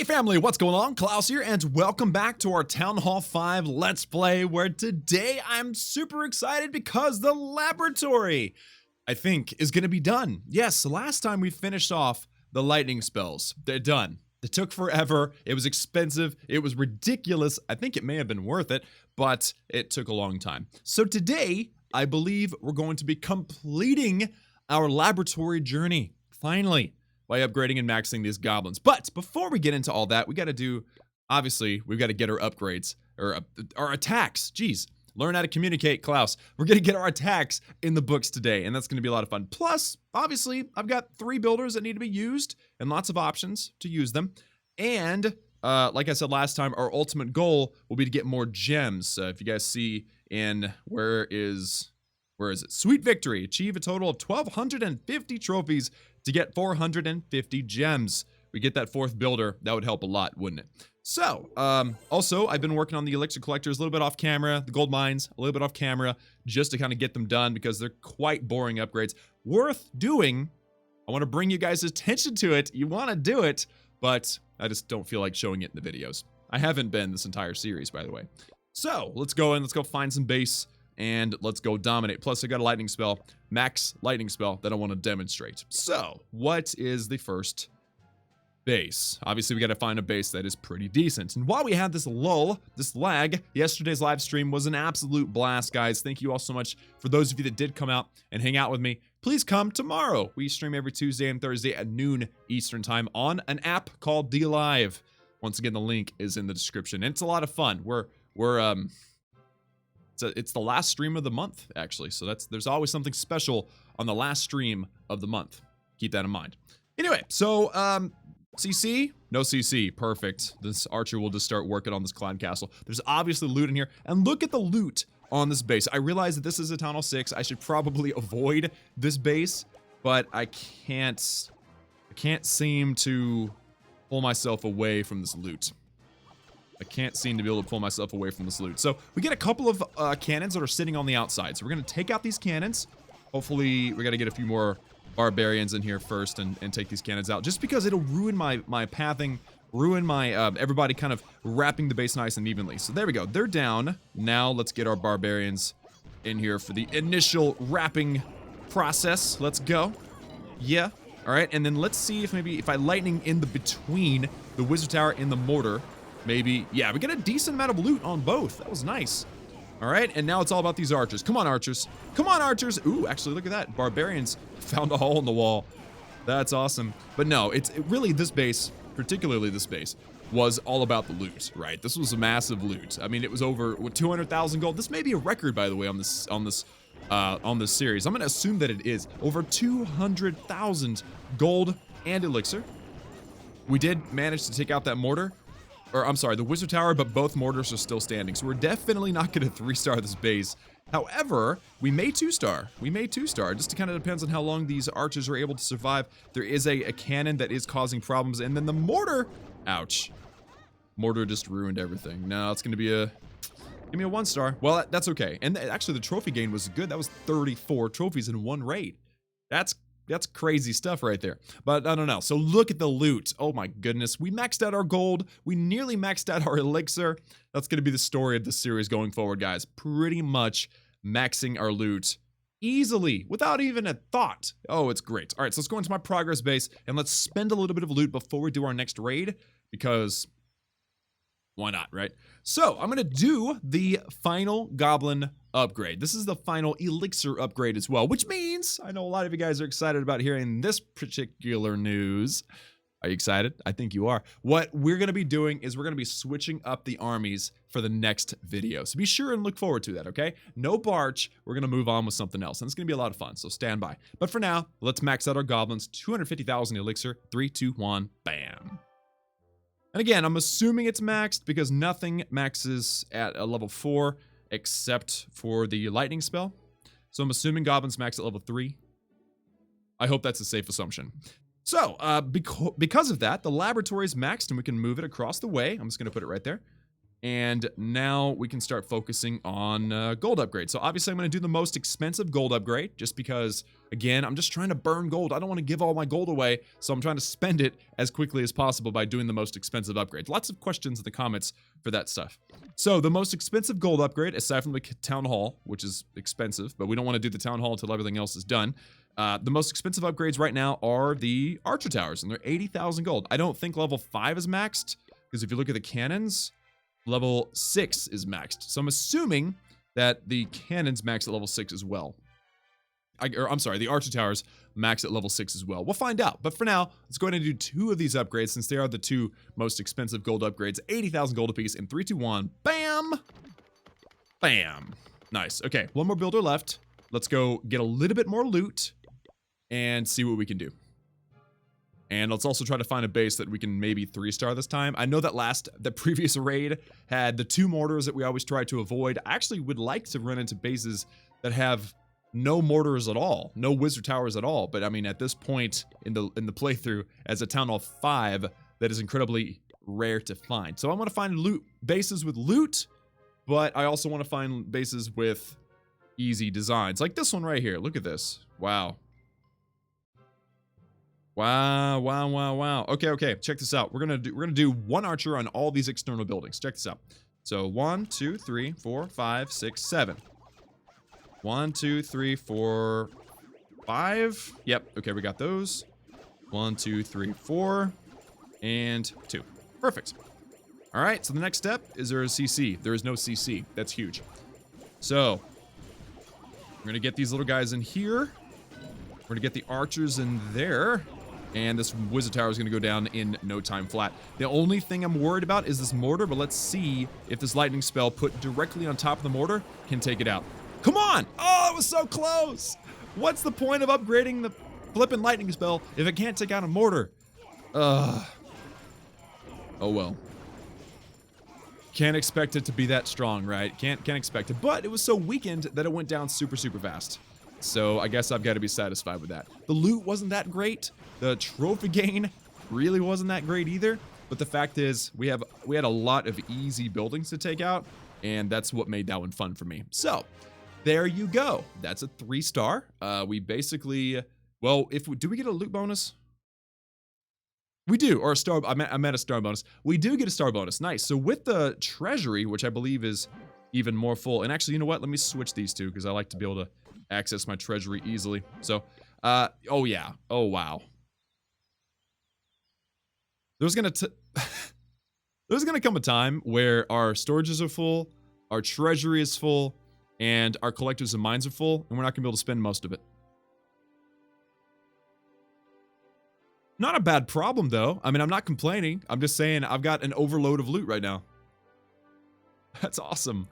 Hey family, what's going on? Klaus here, and welcome back to our Town Hall 5 Let's Play, where today I'm super excited because the laboratory, I think, is going to be done. Yes, last time we finished off the lightning spells. They're done. It took forever, it was expensive, it was ridiculous. I think it may have been worth it, but it took a long time. So today, I believe we're going to be completing our laboratory journey, finally, by upgrading and maxing these goblins. But before we get into all that, we got to do, obviously, we've got to get our upgrades, or our attacks. Jeez, learn how to communicate, Klaus. We're going to get our attacks in the books today, and that's going to be a lot of fun. Plus, obviously, I've got 3 builders that need to be used, and lots of options to use them. And, like I said last time, our ultimate goal will be to get more gems. If you guys see in, where is it? Sweet Victory. Achieve a total of 1,250 trophies to get 450 gems. We get that 4th builder, that would help a lot, wouldn't it? So, also, I've been working on the elixir collectors a little bit off camera, the gold mines a little bit off camera, just to kind of get them done because they're quite boring upgrades. Worth doing. I want to bring you guys' attention to it. You want to do it, but I just don't feel like showing it in the videos. I haven't been this entire series, by the way. So, let's go in, let's go find some base. And let's go dominate. Plus, I got a lightning spell, max lightning spell, that I want to demonstrate. So, what is the first base? Obviously, we got to find a base that is pretty decent. And while we had this lull, this lag, yesterday's live stream was an absolute blast, guys. Thank you all so much for those of you that did come out and hang out with me. Please come tomorrow. We stream every Tuesday and Thursday at noon Eastern time on an app called D Live. Once again, the link is in the description. And it's a lot of fun. It's the last stream of the month, actually. So there's always something special on the last stream of the month. Keep that in mind. Anyway, so CC? No CC. Perfect. This archer will just start working on this clown castle. There's obviously loot in here. And look at the loot on this base. I realize that this is a Town Hall 6. I should probably avoid this base, but I can't seem to pull myself away from this loot. I can't seem to be able to pull myself away from this loot. So we get a couple of cannons that are sitting on the outside. So we're going to take out these cannons. Hopefully, we got to get a few more barbarians in here first and take these cannons out. Just because it'll ruin my pathing, ruin my everybody kind of wrapping the base nice and evenly. So there we go. They're down. Now let's get our barbarians in here for the initial wrapping process. Let's go. Yeah. All right. And then let's see if I lightning in the between the wizard tower and the mortar. Maybe, yeah, we get a decent amount of loot on both. That was nice. All right, and now it's all about these archers. Come on, archers. Come on, archers. Ooh, actually, look at that. Barbarians found a hole in the wall. That's awesome. But no, really this base, particularly this base, was all about the loot, right? This was a massive loot. I mean, it was over 200,000 gold. This may be a record, by the way, on this series. I'm gonna assume that it is over 200,000 gold and elixir. We did manage to take out that mortar. Or, I'm sorry, the wizard tower, but both mortars are still standing. So we're definitely not going to 3-star this base. However, we may 2-star. We may 2-star. Just kind of depends on how long these archers are able to survive. There is a cannon that is causing problems. And then the mortar, ouch. Mortar just ruined everything. No, it's going to be give me a 1-star. Well, that's okay. And actually, the trophy gain was good. That was 34 trophies in one raid. That's crazy stuff right there. But I don't know. So look at the loot. Oh my goodness. We maxed out our gold. We nearly maxed out our elixir. That's going to be the story of this series going forward, guys. Pretty much maxing our loot easily without even a thought. Oh, it's great. All right, so let's go into my progress base and let's spend a little bit of loot before we do our next raid because why not, right? So I'm going to do the final goblin upgrade. This is the final elixir upgrade as well, which means I know a lot of you guys are excited about hearing this particular news. Are you excited? I think you are. What we're going to be doing is we're going to be switching up the armies for the next video. So be sure and look forward to that, okay? No barch. We're going to move on with something else, and it's going to be a lot of fun, so stand by. But for now, let's max out our goblins. 250,000 elixir. 3, 2, 1, bam. And again, I'm assuming it's maxed because nothing maxes at a level 4 except for the lightning spell. So I'm assuming goblins max at level 3. I hope that's a safe assumption. So, because of that, the laboratory is maxed and we can move it across the way. I'm just going to put it right there. And now we can start focusing on gold upgrades. So obviously I'm going to do the most expensive gold upgrade just because Again, I'm just trying to burn gold. I don't want to give all my gold away, so I'm trying to spend it as quickly as possible by doing the most expensive upgrades. Lots of questions in the comments for that stuff. So the most expensive gold upgrade, aside from the town hall, which is expensive, but we don't want to do the town hall until everything else is done. The most expensive upgrades right now are the archer towers, and they're 80,000 gold. I don't think level 5 is maxed, because if you look at the cannons, level 6 is maxed. So I'm assuming that the cannons max at level 6 as well. I'm sorry, the archer towers max at level 6 as well. We'll find out. But for now, let's go ahead and do 2 of these upgrades since they are the 2 most expensive gold upgrades. 80,000 gold apiece in 3, 2, 1. Bam! Bam. Nice. Okay, 1 more builder left. Let's go get a little bit more loot and see what we can do. And let's also try to find a base that we can maybe 3-star this time. I know that the previous raid had the 2 mortars that we always try to avoid. I actually would like to run into bases that have no mortars at all, no wizard towers at all. But I mean, at this point in the playthrough, as a Town Hall 5, that is incredibly rare to find. So I want to find bases with loot, but I also want to find bases with easy designs, like this one right here. Look at this. Wow. Wow, wow, wow, wow. Okay, check this out. We're gonna do 1 archer on all these external buildings. Check this out. So 1, 2, 3, 4, 5, 6, 7. 1, 2, 3, 4, 5. Yep, okay, we got those. 1, 2, 3, 4, and 2. Perfect. All right, so the next step, is there a CC? There is no CC. That's huge. So, we're gonna get these little guys in here. We're gonna get the archers in there. And this wizard tower is gonna go down in no time flat. The only thing I'm worried about is this mortar, but let's see if this lightning spell put directly on top of the mortar can take it out. Come on! Oh, it was so close! What's the point of upgrading the flippin' lightning spell if it can't take out a mortar? Ugh. Oh well. Can't expect it to be that strong, right? Can't expect it. But it was so weakened that it went down super, super fast. So I guess I've got to be satisfied with that. The loot wasn't that great. The trophy gain really wasn't that great either. But the fact is, we had a lot of easy buildings to take out, and that's what made that one fun for me. So there you go. That's a 3-star. We basically, well, do we get a loot bonus? We do, or a star. I meant a star bonus. We do get a star bonus. Nice. So with the treasury, which I believe is even more full, and actually, you know what? Let me switch these two because I like to be able to access my treasury easily. So, oh yeah. Oh wow. There's gonna come a time where our storages are full, our treasury is full, and our collectors and mines are full, and we're not gonna be able to spend most of it. Not a bad problem, though. I mean, I'm not complaining. I'm just saying I've got an overload of loot right now. That's awesome.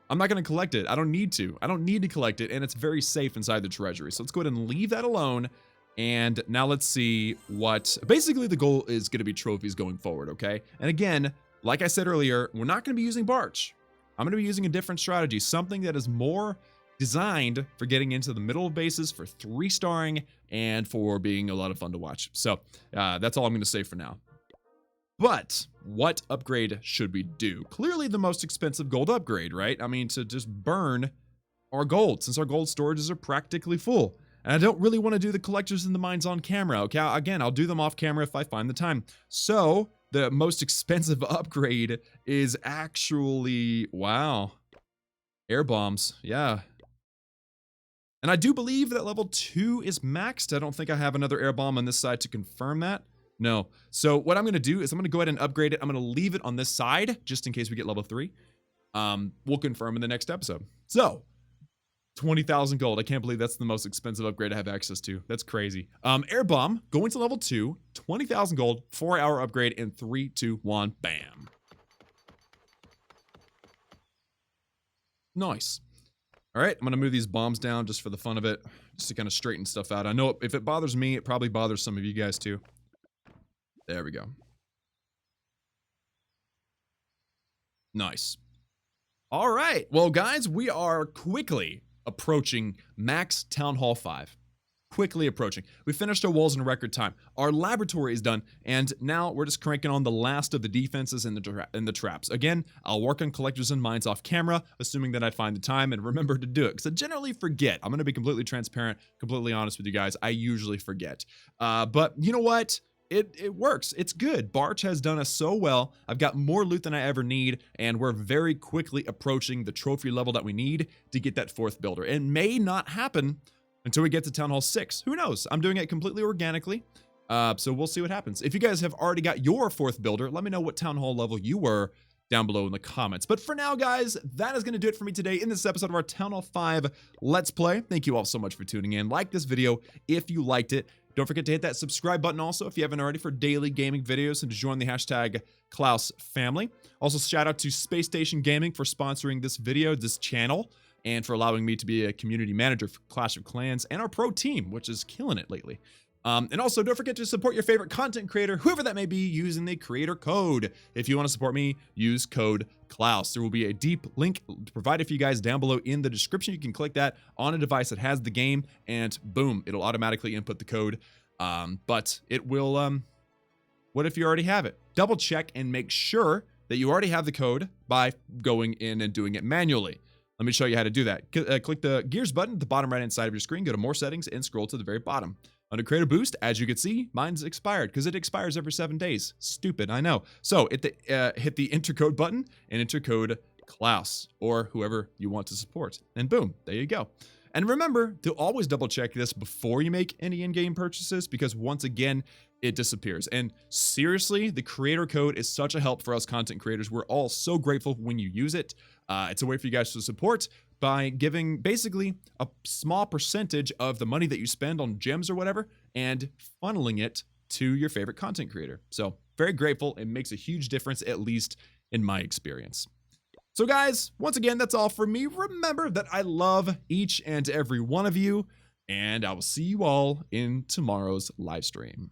I'm not going to collect it. I don't need to. I don't need to collect it, and it's very safe inside the treasury. So let's go ahead and leave that alone. And now let's see what... Basically, the goal is going to be trophies going forward, okay? And again, like I said earlier, we're not going to be using Barch. I'm going to be using a different strategy, something that is more designed for getting into the middle of bases, for 3-starring, and for being a lot of fun to watch. So that's all I'm going to say for now. But what upgrade should we do? Clearly the most expensive gold upgrade, right? I mean, to just burn our gold, since our gold storages are practically full. And I don't really want to do the collectors and the mines on camera, okay? Again, I'll do them off camera if I find the time. So the most expensive upgrade is actually, wow, air bombs. Yeah. And I do believe that level 2 is maxed. I don't think I have another air bomb on this side to confirm that. No. So what I'm going to do is I'm going to go ahead and upgrade it. I'm going to leave it on this side just in case we get level 3. We'll confirm in the next episode. So 20,000 gold. I can't believe that's the most expensive upgrade I have access to. That's crazy. Air bomb going to level 2, 20,000 gold, 4-hour upgrade in 3, 2, 1, bam. Nice. All right, I'm going to move these bombs down just for the fun of it, just to kind of straighten stuff out. I know if it bothers me, it probably bothers some of you guys too. There we go. Nice. All right, well guys, we are quickly approaching max Town Hall 5. quickly approaching. We finished our walls in record time. Our laboratory is done, and now we're just cranking on the last of the defenses and the traps. Again, I'll work on collectors and mines off camera, assuming that I find the time and remember to do it, because I generally forget. I'm going to be completely transparent, completely honest with you guys. I usually forget. But you know what? It works. It's good. Barch has done us so well. I've got more loot than I ever need, and we're very quickly approaching the trophy level that we need to get that 4th builder. It may not happen until we get to Town Hall 6. Who knows? I'm doing it completely organically, so we'll see what happens. If you guys have already got your 4th builder, let me know what Town Hall level you were down below in the comments. But for now, guys, that is going to do it for me today in this episode of our Town Hall 5 Let's Play. Thank you all so much for tuning in. Like this video if you liked it. Don't forget to hit that subscribe button also if you haven't already for daily gaming videos and to join the hashtag Klaus family. Also, shout out to Space Station Gaming for sponsoring this video, this channel, and for allowing me to be a community manager for Clash of Clans and our pro team, which is killing it lately. And also, don't forget to support your favorite content creator, whoever that may be, using the creator code. If you want to support me, use code Klaus. There will be a deep link provided for you guys down below in the description. You can click that on a device that has the game, and boom, it'll automatically input the code. But it will, what if you already have it? Double check and make sure that you already have the code by going in and doing it manually. Let me show you how to do that. Click the gears button at the bottom right hand side of your screen, go to more settings, and scroll to the very bottom. Under Creator Boost, as you can see, mine's expired because it expires every 7 days. Stupid, I know. So hit the enter code button and enter code Klaus or whoever you want to support. And boom, there you go. And remember to always double check this before you make any in-game purchases, because once again, it disappears. And seriously, the creator code is such a help for us content creators. We're all so grateful when you use it. It's a way for you guys to support by giving basically a small percentage of the money that you spend on gems or whatever and funneling it to your favorite content creator. So very grateful. It makes a huge difference, at least in my experience. So guys, once again, that's all for me. Remember that I love each and every one of you, and I will see you all in tomorrow's live stream.